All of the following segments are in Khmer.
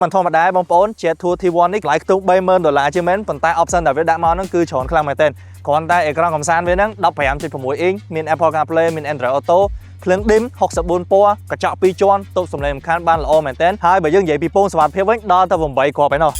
มันธรรมดาบางปอนเจ็ดทัวร์ทีวันนี่หลายตุ้ง$30,000ใช่ไหมปันใต้ออปชั่นแต่เวลามานั่นคือช้อนคลังไม่เต้นก่อนใต้เอกลักษณ์ของซานเวนั่งดับพยายามจะผมเองมี Apple CarPlay มี Android Auto เครื่องดิม64 ปัวกระจกปีจวนตัวสำเร็จคันบ้านละออแมนเต้นให้ใบยังใหญ่ปีโป้สวัสดิ์เพียบไว้ดอนแต่ผมใบกว่าไปเนาะ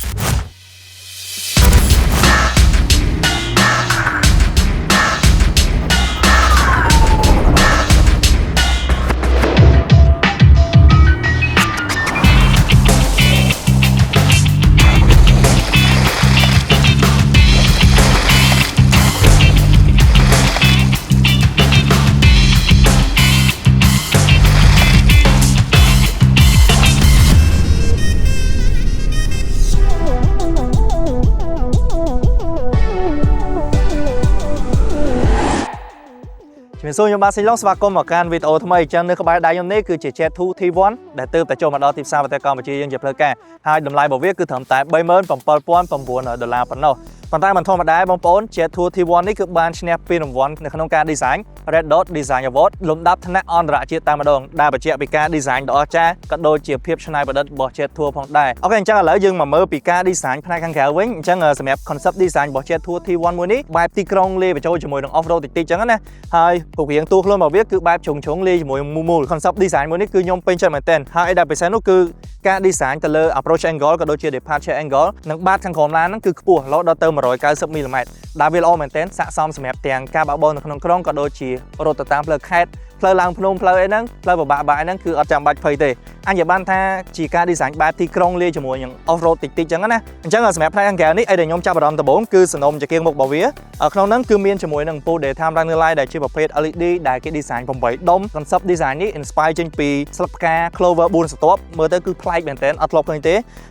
mình xui nhưng mà xin lỗi và con một can video thay mới chân nữa các bạn đại nhóm này cứ chỉ chat thu thi vốn để từ tại chỗ mà đó tiếp sau và tại con mà chỉ dân dẹp lời ca hai đầm lại bảo viết cứ thẩm tại bay mơn phòng pol phòng buồn ở đà phần nào phần tay mình thô mà đá bóng bốn chat thu thi vốn này cứ ban snap pin vốnในขนมการดีไซน์ red dot design ยศลมดับธนาออนระเจียตามมาดองได้ประเจียปีกาดีไซน์ดอกจ้าก็โดยเจียเพียบชนายประดับบอกเจ็ดทัวร์พองได้โอเคจังเหลือยังมาเมื่อปีกาดีไซน์พนักงานแขกวิ่งจังสมัยคอนเซ็ปต์ดีไซน์บอกเจ็ดทัวร์ที่วันมื้อนี้แบบตีกรงเล่ไปโชว์จมูกของออฟโรดติดจังนะให้ผูกเพียงตัวคล้องบอกวิคือแบบชงเล่จมูกมูคอนเซ็ปต์ดีไซน์มื้อนี้คือยมเป็นจังเหมือนเต้นให้ได้ไปใช้นั่นคือการดีไซน์แต่เลย approach angle ก็โดยเจีย departure angle นักบาดทางของร้านนั่นคือปัวแล้วเราเติมมา190 มิลลิเมตรดาวิลโอเหมือนเต้นสะสมสมัยเตียงการบาบอลในขนมก็โดยเจียโรตตามเพลแคทเพลลางพนมเพลไอ้นั่งเพลบ่ายนั่นคืออาจารย์บัตรเพย์เตอันอย่าบ้านท่าจีการดีไซน์แบบที่กรงเลี้ยจมูกอย่างออฟโรดติดจังนะจังสมัยพนักงานแก่นี้ไอเดียยมจับประดมตะบงคือสนมจะเกี่ยงบกบ่าวเวียขนมนั้นคือมีจมูกหนึ่งปูเดทำรังเนื้อลายได้ชื่อประเภท LED ได้ที่ดีไซน์ผมไว้ดมคอนเซ็ปต์ดีไซน์นี้อินสไปร์จึงปีสลับกาโคลเวอร์บูนสต็อปเมื่อเตอร์คือพลายเป็นเต้นอัตลบเพย์เต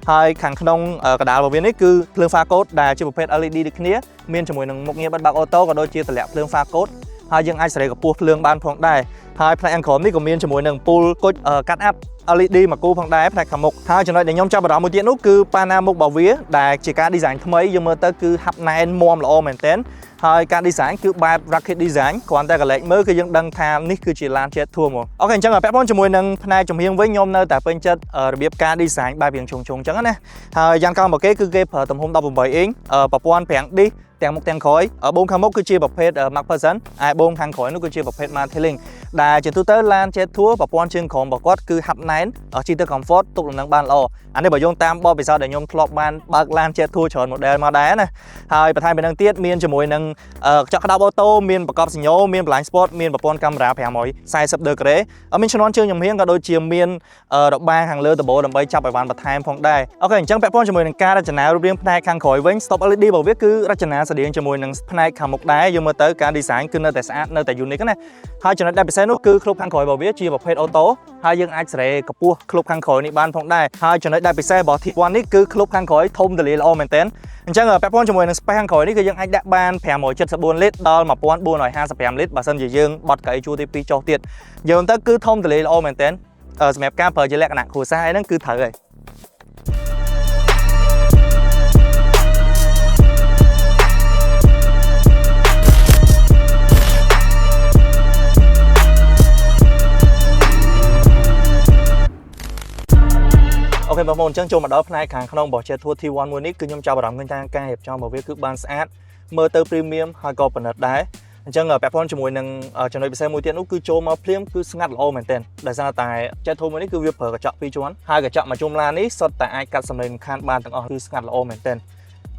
ให้ขังขนมกระดาษบ่าวเวียนี้คือเพลิงฟ้าโคตได้ชื่อประเภท LED ดิคเนียมีจมูกหนึ่งมุกเงียบบัตรออโต้ก็โดยเชี่ยตะแหลกเพลิงฟ้าโคตให้ยังไอใส่กับปูเพลิงบานพองได้haiផ្នែកអង្គមនេះក៏មានជាមួយនឹងពូលគុជកាត់អាប់ LED មកគូផងដែរផ្នែកខាងមុខហើយចំណុចដែលខ្ញុំចាប់អារម្មណ៍មួយទៀតនោះគឺប៉ាណាមុខរបស់វាដែលជាការ design ថ្មីយើងមើលទៅគឺហាប់ណែនមាំល្អមែនទែនហើយការ design គឺបែប rocket design គ្រាន់តែកលែងមើលគឺយើងដឹងថានេះគឺជាឡាន jet tour ហ្មងអូខេអញ្ចឹងពាក់ព័ន្ធជាមួយនឹងផ្នែកជំនាញវិញខ្ញុំនៅតែពេញចិត្តរបៀបការ design បែបរៀងជុងអញ្ចឹងណាហើយយ៉ាងកោមកគេគឺគេប្រើទំហំ18 inch ប្រព័ន្ធ 5D ទាំងមុខទាំងក្រោយបូមខាងមុខគឺជាប្រភេទ MacPherson ហើយបូមខាងក្រោយនោះគឺជាប្រភេទ Martelling ដែលជាទូទៅឡាន Jet Tour ប្រព័ន្ធជើងក្រោមរបស់គាត់គឺហាប់ណែនជិះទៅ comfort ទុកលំនឹងបានល្អអានេះបើយោងតាមបទពិសោធន៍ដែលខ្ញុំធ្លាប់បានបើកឡាន Jet Tour ច្រើន model មកដែរណាហើយបន្ថែមពីនឹងទៀតមានជាមួយនឹងកញ្ចក់ក្តាប់អូតូមានប្រកបសញ្ញោមាន blind spot មានប្រព័ន្ធកាមេរ៉ា540 degree មានឈ្នាន់ជើងចំហៀងក៏ដូចជាមានរបាំងខាងលើដបូលដើម្បីចាប់ឲ្យបានបន្ថែមផងដែរអូខេអញ្ចឹងពាក់ព័ន្ធជាមួយនឹងការរចនារូបរាងផ្នែកខាងក្រោយវិញ stop LED របស់វាគឺរចនាស្តៀងជាមួយនឹងផ្នែកខាងមុខដែរយើងមើលទៅការ design គឺនៅតែស្អាតនៅតែ unique ណាហើយចំណុចដែលពិសេសនោះគឺคลุបខាងក្រោយរបស់វាជាប្រភេទអូតូហើយយើងអាចសេរីកម្ពស់คลุបខាងក្រោយនេះបានផងដែរហើយចំណុចដែលពិសេសរបស់ T1 នេះគឺคลุបខាងក្រោយធំទលាល្អមែនទែនអញ្ចឹងពាក់ព័ន្ធជាមួយនឹង space ខាងក្រោយនេះគឺយើងអាចដាក់បាន574 លីត្រដល់1455 លីត្របើសិនជាយើងបត់កៅអីជួរទី2ចុះទៀតយើងទៅគឺធំទលាល្អមែនទែនសម្រាប់ការប្រើជាលក្ខណៈគ្រួសារហ្នឹងគឺត្រូវហើយអូខេបងប្អូនអញ្ចឹងចូលមកដល់ផ្នែកខាងក្នុងរបស់ Jet Tour T1 មួយនេះគឺខ្ញុំចាប់អារម្មណ៍ឃើញថាការរៀបចំរបស់វាគឺបានស្អាតមើលទៅ premium ហើយក៏ប្រណិតដែរអញ្ចឹងពាក់ព័ន្ធជាមួយនឹងចំណុចពិសេសមួយទៀតនោះគឺចូលមកភ្លាមគឺស្ងាត់ល្អមែនទែនដោយសារតែ Jet Tour មួយនេះគឺវាប្រើកញ្ចក់2ជាន់ហើយកញ្ចក់មួយជុំឡាននេះសុទ្ធតែអាចកាត់សម្លេងរំខានបានទាំងអស់គឺស្ងាត់ល្អមែនទែន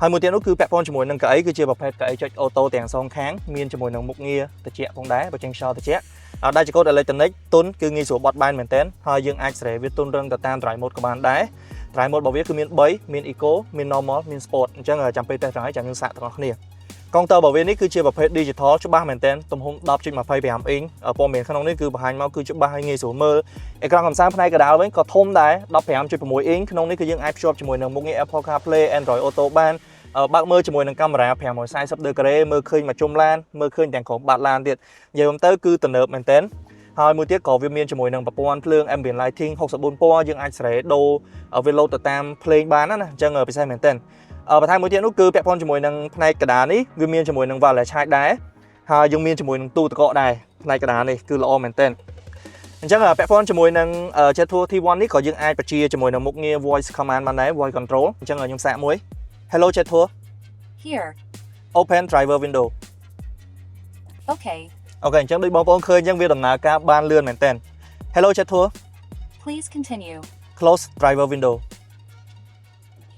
ហើយមួយទៀតនោះគឺពាក់ព័ន្ធជាមួយនឹងកៅអីគឺជាប្រភេទកៅអីចុចអូតូទាំងសងខាងមានជាមួយនឹងមុខងារត្រជាក់ផងដែរបើចេញខ្យល់ត្រជាក់ដែលជាកូដអេឡិចត្រូនិកទុនគឺងាយស្រួលបត់បែនមែនទែនហើយយើងអាចសេរីវាទុនរឹងទៅតាម drive mode ក៏បានដែរ drive mode របស់វាគឺមាន3មាន eco មាន normal មាន sport អញ្ចឹងចាំពេលតេស្តហើយចាំយើងសាកទាំងអស់គ្នាកុងទ័ររបស់វានេះគឺជាប្រភេទ digital ច្បាស់មែនទែនទំហំ 10.25 inch ព័ត៌មានក្នុងនេះគឺបង្ហាញមកគឺច្បាស់ហើយងាយស្រួលមើលអេក្រង់កំសាន្តផ្នែកកណ្ដាលវិញក៏ធំដែរ 15.6 inch ក្នុងនេះគឺយើងអាចភ្ជាប់ជាមួយនឹងមុខងារ Apple CarPlay Android Auto បានបើកមើលជាមួយនឹងកាមេរ៉ា540 degree មើលឃើញមកជុំឡានមើលឃើញទាំងក្រុមបាត់ឡានទៀតនិយាយទៅគឺទំនើបមែនទែនហើយមួយទៀតក៏វាមានជាមួយនឹងប្រព័ន្ធភ្លើង ambient lighting 64 ពណ៌យើងអាចសេរីដូរវាលោតទៅតាមភ្លេងបានណាអញ្ចឹងពិសេសមែនទែនបន្ថែមមួយទៀតនោះគឺពាក់ព័ន្ធជាមួយនឹងផ្នែកកណ្ដាលនេះវាមានជាមួយនឹង wireless charge ដែរហើយយើងមានជាមួយនឹងទូទឹកកកដែរផ្នែកកណ្ដាលនេះគឺល្អមែនទែន អញ្ចឹងពាក់ព័ន្ធជាមួយនឹង Jet Tour T1 នេះក៏យើងអាចបញ្ជាជាមួយនឹងមុខងារ voice command បានដែរ voice control អញ្ចឹងខ្ញុំសាកមួយ Hello Jet Tour Here Open driver window Okay អូខេអញ្ចឹងដូចបងប្អូនឃើញអញ្ចឹងវាដំណើរការបានលឿនមែនទែន Hello Jet Tour Please continue Close driver window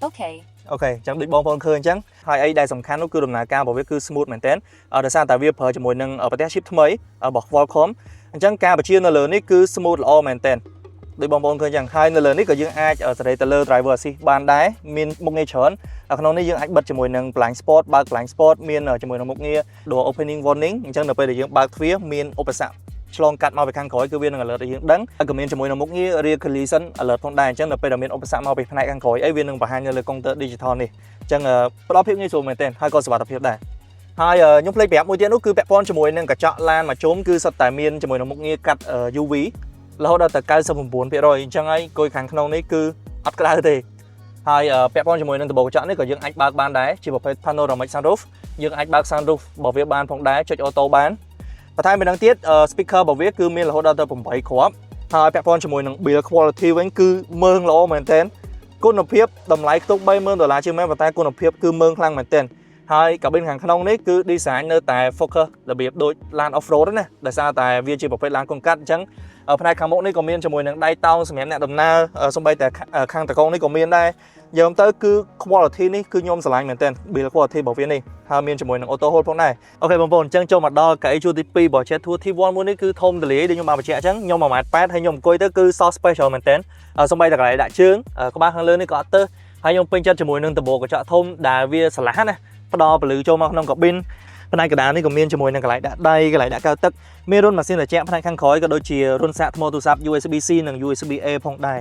Okay អូខេអញ្ចឹងដូចបងប្អូនឃើញអញ្ចឹងហើយអីដែលសំខាន់នោះគឺដំណើរការរបស់វាគឺ smooth មែនទែនដោយសារតែវាប្រើជាមួយនឹងប្រទេស chip ថ្មីរបស់ Qualcomm អញ្ចឹងការបញ្ជានៅលើនេះគឺ smooth ល្អមែនទែនដូចបងប្អូនឃើញអញ្ចឹងហើយនៅលើនេះក៏យើងអាចសេរីទៅលើ driver assist បានដែរមានមុខងារច្រើនក្នុងនេះយើងអាចបិទជាមួយនឹង blind spot បើក blind spot មានជាមួយនឹងមុខងារ door opening warning អញ្ចឹងនៅពេលដែលយើងបើកទ្វារមានឧបសគ្គឆ្លងកាត់មកពីខាងក្រោយគឺវានឹង alert ឲ្យយើងដឹងហើយក៏មានជាមួយនឹងមុខងារ rear collision alert ផងដែរអញ្ចឹងនៅពេលដែលមានឧបសគ្គមកពីផ្នែកខាងក្រោយអីវានឹងបង្ហាញនៅលើ counter digital នេះអញ្ចឹងផ្ដល់ភាពងាយស្រួលមែនទែនហើយក៏សុវត្ថិភាពដែរហើយខ្ញុំភ្លេចប្រាប់មួយទៀតនោះគឺពាក់ព័ន្ធជាមួយនឹងកញ្ចក់ឡានមួយជុំគឺសុទ្ធតែមានជាមួយនឹងមុខងារកាត់ UV រហូតដល់ទៅ 99% អញ្ចឹងហើយគយខាងក្នុងនេះគឺអត់ក្តៅទេហើយពាក់ព័ន្ធជាមួយនឹងដំបូលកញ្ចក់នេះក៏យើងអាចបើកបានដែរជាប្រភេទ panoramic sunroof យើងអាចបើក sunroof របស់វាបានផងដែរចុច auto បានបន្ថែមពីនឹងទៀត speaker របស់វាគឺមានរហូតដល់ទៅ8គ្រាប់ហើយពាក់ព័ន្ធជាមួយនឹង build quality វិញគឺមើងល្អមែនទែនគុណភាពតម្លៃខ្ទង់$30000ជាងមែនប៉ុន្តែគុណភាពគឺមើងខ្លាំងមែនទែនហើយកាប៊ីនខាងក្នុងនេះគឺ design នៅតែ focus របៀបដូចឡាន off road ណាដោយសារតែវាជាប្រភេទឡានកុងកាត់អញ្ចឹងផ្នែកខាងមុខនេះក៏មានជាមួយនឹងដៃតោងសម្រាប់អ្នកដំណើរសូម្បីតែខាងតកងនេះក៏មានដែរយកទៅគឺ quality នេះគឺខ្ញុំស្រឡាញ់មែនទែន build quality របស់វានេះហើយមានជាមួយនឹង auto hold ផងដែរអូខេបងប្អូនអញ្ចឹងចូលមកដល់កៅអីជួរទី2របស់ Jet Tour T1 មួយនេះគឺធំទលាយដូចខ្ញុំបានបញ្ជាក់អញ្ចឹងខ្ញុំ 1m8 ហើយខ្ញុំអង្គុយទៅគឺ soft special មែនទែនសូម្បីតែកន្លែងដាក់ជើងក្បាលខាងលើនេះក៏អត់ទៅហើយខ្ញុំពេញចិត្តជាមួយនឹងដំបូលកញ្ចក់ធំដែលវាស្រឡះណាផ្ដល់ពលឺចូលមកក្នុងកាប៊ីនផ្នែកកណ្ដាលនេះក៏មានជាមួយនឹងកន្លែងដាក់ដៃកន្លែងដាក់កៅទឹកមានរុនម៉ាស៊ីនត្រជាក់ផ្នែកខាងក្រោយក៏ដូចជារុនសាកថ្មទូរស័ព្ទ USB-C និង USB-A ផងដែរ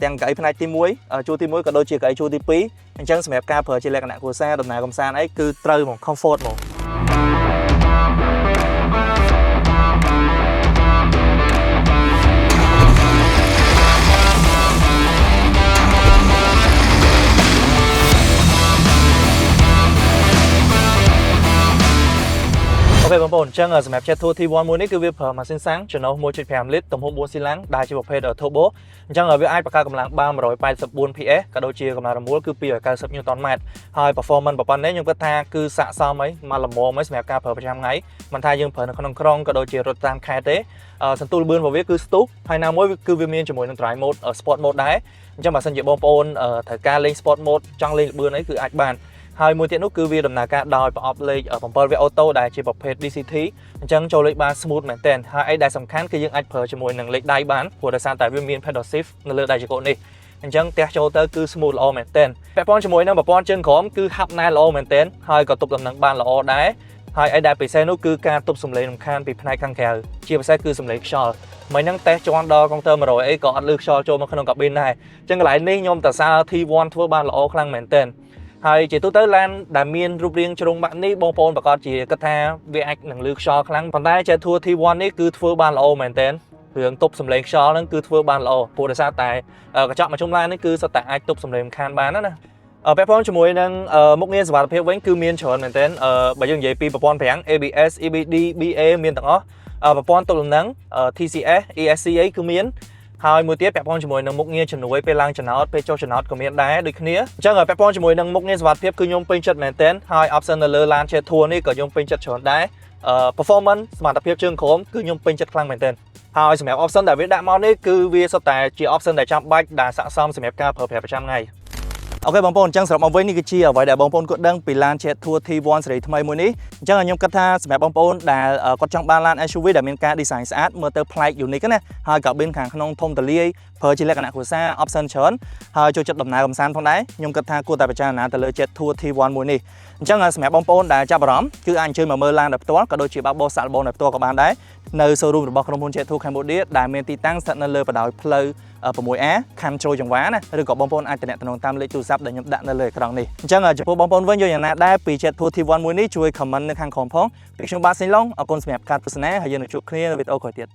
ទាំងកៅអីផ្នែកទី1ជួរទី1ក៏ដូចជាកៅអីជួរទី2អញ្ចឹងសម្រាប់ការប្រើជាលក្ខណៈគ្រួសារដំណើរកម្សាន្តអីគឺត្រូវហ្មង comfort ហ្មងអូខេបងប្អូនអញ្ចឹងសម្រាប់ Jet Tour T1 មួយនេះគឺវាប្រើម៉ាស៊ីនសាំងចំណុះ 1.5 លីត្រទំហំ4ស៊ីឡាំងដែលជាប្រភេទ turbo អញ្ចឹងវាអាចបង្កើតកម្លាំងបាន184 PS ក៏ដូចជាកម្លាំងរមុលគឺ290 Nm ហើយ performance ប៉ុណ្ណេះខ្ញុំគិតថាគឺស័ក្តិសមហើយមកល្មមហើយសម្រាប់ការប្រើប្រចាំថ្ងៃមិនថាយើងប្រើនៅក្នុងក្រុងក៏ដូចជារត់តាមខេត្តទេសន្ទុលលឿនរបស់វាគឺស្ទុះហើយណាមួយគឺវាមានជាមួយនឹង drive mode sport mode ដែរអញ្ចឹងបើសិនជាបងប្អូនត្រូវការលេង sport mode ចង់លេងលឿនអីគឺអាចបានហើយមួយទៀតនោះគឺវាដំណើរការដោយប្រអប់លេខ7វាអូតូដែលជាប្រភេទ DCT អញ្ចឹងចូលលេខបាន smooth មែនទែនហើយអីដែលសំខាន់គឺយើងអាចប្រើជាមួយនឹងលេខដៃបានព្រោះដោយសារតែវាមាន pedal shift នៅលើដៃចង្កូតនេះអញ្ចឹងផ្ទះចូលទៅគឺ smooth ល្អមែនទែនពាក់ព័ន្ធជាមួយនឹងប្រព័ន្ធជើងក្រោមគឺហាប់ណែល្អមែនទែនហើយក៏ទប់ដំណឹងបានល្អដែរហើយអីដែលពិសេសនោះគឺការទប់សំឡេងរំខានពីផ្នែកខាងក្រៅជាពិសេសគឺសំឡេងខ្យល់មិនហ្នឹងតេស្តជាន់ដល់កុងទ័រ100អីក៏អត់លឺខ្យល់ចូលមកក្នុងកាប៊ីនដែរអញ្ចឹងកន្លែងនេះខ្ញុំតសើ T1 ធ្វើបានល្អខ្លាំងមែនទែនហើយជាទូទៅឡានដែលមានរូបរាងជ្រុងបាក់នេះបងប្អូនប្រកាសជាគិតថាវាអាចនឹងលឺខ្យល់ខ្លាំងប៉ុន្តែ Jet Tour T1 នេះគឺធ្វើបានល្អមែនទែនរឿងទប់សំឡេងខ្យល់ហ្នឹងគឺធ្វើបានល្អព្រោះដោយសារតែកញ្ចក់មួយជុំឡាននេះគឺសុទ្ធតែអាចទប់សំឡេងរំខានបានណាពាក់ព័ន្ធជាមួយនឹងមុខងារសុវត្ថិភាពវិញគឺមានច្រើនមែនទែនបើយើងនិយាយពីប្រព័ន្ធប្រាំង ABS EBD BA មានទាំងអស់ប្រព័ន្ធទប់លំនឹង TCS ESCA គឺមានហើយមួយទៀតពាក់ព័ន្ធជាមួយនឹងមុខងារជំនួយពេលឡើងចំណោតពេលចុះចំណោតក៏មានដែរដូចគ្នាអញ្ចឹងពាក់ព័ន្ធជាមួយនឹងមុខងារសុវត្ថិភាពគឺខ្ញុំពេញចិត្តមែនទែនហើយ option នៅលើឡាន Jet Tour នេះក៏ខ្ញុំពេញចិត្តច្រើនដែរ performance សមត្ថភាពជើងក្រោមគឺខ្ញុំពេញចិត្តខ្លាំងមែនទែនហើយសម្រាប់ option ដែលវាដាក់មកនេះគឺវាសុទ្ធតែជា option ដែលចាំបាច់ដែលស័ក្តិសមសម្រាប់ការប្រើប្រាស់ប្រចាំថ្ងៃអូខេបងប្អូនអញ្ចឹងសរុបមកវិញនេះគឺជាអ្វីដែលបងប្អូនគាត់ដឹងពីឡាន Jet Tour T1 សេរីថ្មីមួយនេះអញ្ចឹងខ្ញុំគិតថាសម្រាប់បងប្អូនដែលគាត់ចង់បានឡាន SUV ដែលមានការ design ស្អាតមើលទៅប្លែក unique ណាហើយកាប៊ីនខាងក្នុងធំទូលាយប្រើជាលក្ខណៈគ្រួសារ option ច្រើនហើយចូលចិត្តដំណើរកម្សាន្តផងដែរខ្ញុំគិតថាគួរតែពិចារណាទៅលើ Jet Tour T1 មួយនេះអញ្ចឹងសម្រាប់បងប្អូនដែលចាប់អារម្មណ៍គឺអាចអញ្ជើញមកមើលឡានដោយផ្ទាល់ក៏ដូចជាបើកបោះសាកល្បងដោយផ្ទាល់ក៏បានដែរនៅ showroom របស់ក្រុមហ៊ុន Jet Tour Cambodia ដែលមានទីតាំងស្ថិតនៅលើបណ្ដោយផ្លូវ 6A ខណ្ឌជ្រោយចង្វាណាឬក៏បងប្អូនអាចទំនាក់ទំនងតាមលេខទូរស័ព្ទដែលខ្ញុំដាក់នៅលើអេក្រង់នេះអញ្ចឹងចំពោះបងប្អូនវិញយកយ៉ាងណាដែរពី Jet Tour T1 មួយនេះជួយ comment នៅខាងក្រោមផងពីខ្ញុំបាទសេងឡុងអរគុណសម្រាប់ការទស្សនាហើយយើងនឹងជួបគ្នានៅវីដេអូក្រោយទៀត